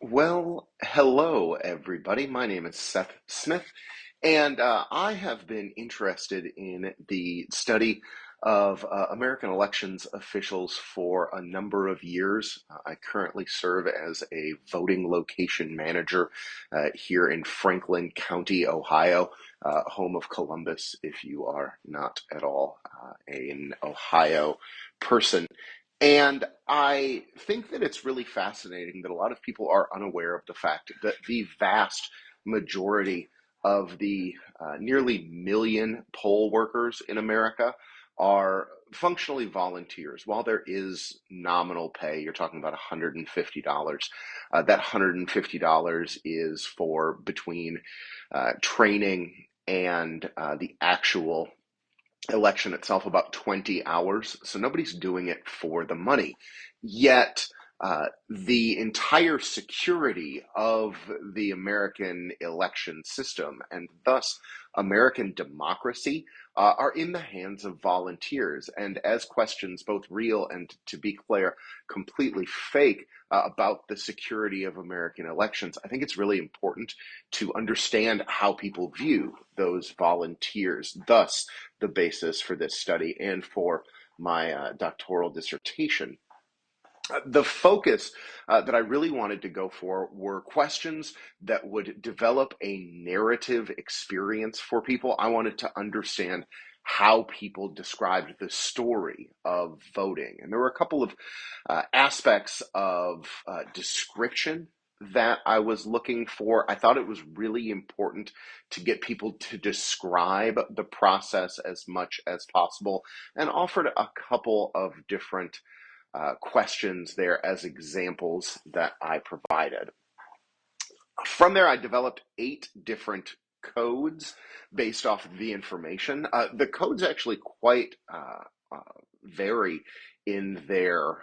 Well, hello, everybody. My name is Seth Smith, and I have been interested in the study of American elections officials for a number of years. I currently serve as a voting location manager here in Franklin County, Ohio, home of Columbus, if you are not at all an Ohio person. And I think that it's really fascinating that a lot of people are unaware of the fact that the vast majority of the nearly million poll workers in America are functionally volunteers. While there is nominal pay, you're talking about $150. That $150 is for between training and the actual election itself about 20 hours. So nobody's doing it for the money. Yet, the entire security of the American election system and thus American democracy are in the hands of volunteers. And as questions, both real and, to be clear, completely fake about the security of American elections, I think it's really important to understand how people view those volunteers. Thus, the basis for this study and for my doctoral dissertation. The focus that I really wanted to go for were questions that would develop a narrative experience for people. I wanted to understand how people described the story of voting. And there were a couple of aspects of description that I was looking for. I thought it was really important to get people to describe the process as much as possible and offered a couple of different questions there as examples that I provided. From there, I developed 8 different codes based off of the information. The codes actually quite vary in their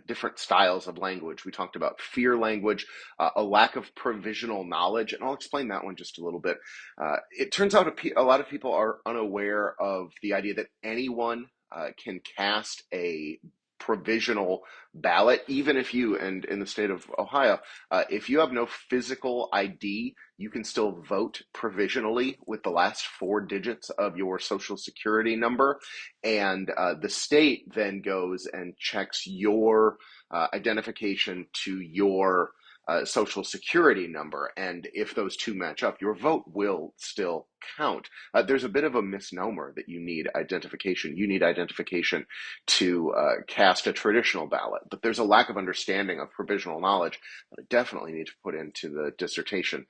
different styles of language. We talked about fear language, a lack of provisional knowledge, and I'll explain that one just a little bit. It turns out a lot of people are unaware of the idea that anyone can cast a provisional ballot, even if you, and in the state of Ohio, if you have no physical ID, you can still vote provisionally with the last 4 digits of your social security number. And the state then goes and checks your identification to your social security number. And if those two match up, your vote will still count. There's a bit of a misnomer that you need identification. You need identification to cast a traditional ballot, but there's a lack of understanding of provisional knowledge that I definitely need to put into the dissertation.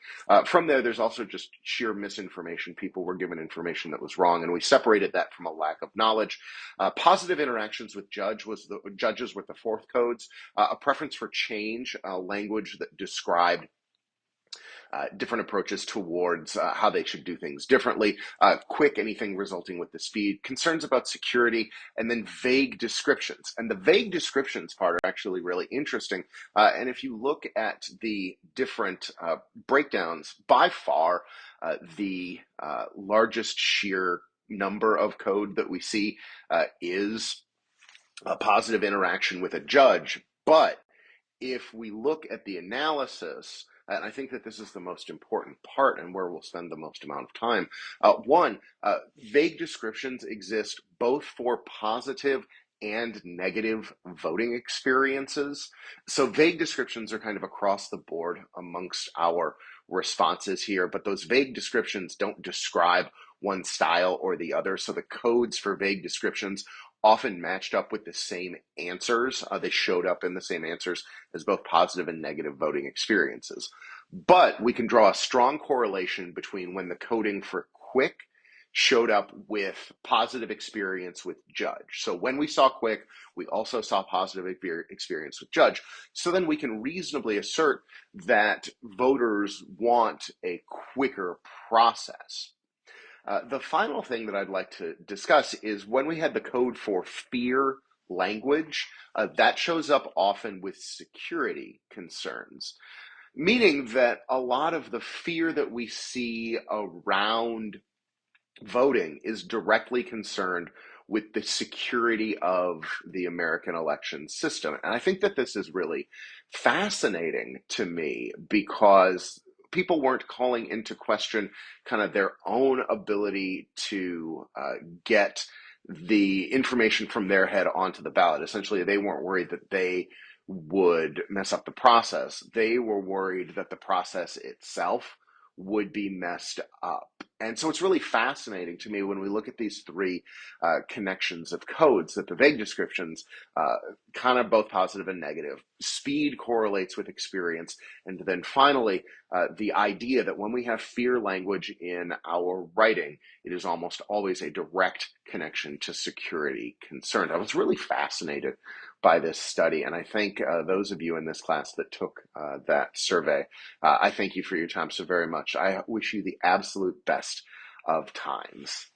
From there, there's also just sheer misinformation. People were given information that was wrong, and we separated that from a lack of knowledge. Positive interactions with judges with the 4th codes, a preference for change, language that described different approaches towards how they should do things differently, quick, anything resulting with the speed, concerns about security, and then vague descriptions. And the vague descriptions part are actually really interesting. And if you look at the different breakdowns, by far the largest sheer number of code that we see is a positive interaction with a judge. But if we look at the analysis, and I think that this is the most important part and where we'll spend the most amount of time. One, vague descriptions exist both for positive and negative voting experiences. So vague descriptions are kind of across the board amongst our responses here, but those vague descriptions don't describe one style or the other. So the codes for vague descriptions often matched up with the same answers. They showed up in the same answers as both positive and negative voting experiences. But we can draw a strong correlation between when the coding for quick showed up with positive experience with judge. So when we saw quick, we also saw positive experience with judge. So then we can reasonably assert that voters want a quicker process. The final thing that I'd like to discuss is when we had the code for fear language, that shows up often with security concerns, meaning that a lot of the fear that we see around voting is directly concerned with the security of the American election system. And I think that this is really fascinating to me because people weren't calling into question kind of their own ability to get the information from their head onto the ballot. Essentially, they weren't worried that they would mess up the process. They were worried that the process itself would be messed up. And so it's really fascinating to me when we look at these three connections of codes that the vague descriptions, kind of both positive and negative. Speed correlates with experience. And then finally, the idea that when we have fear language in our writing, it is almost always a direct connection to security concerns. I was really fascinated by this study, and I thank those of you in this class that took that survey. I thank you for your time so very much. I wish you the absolute best of times.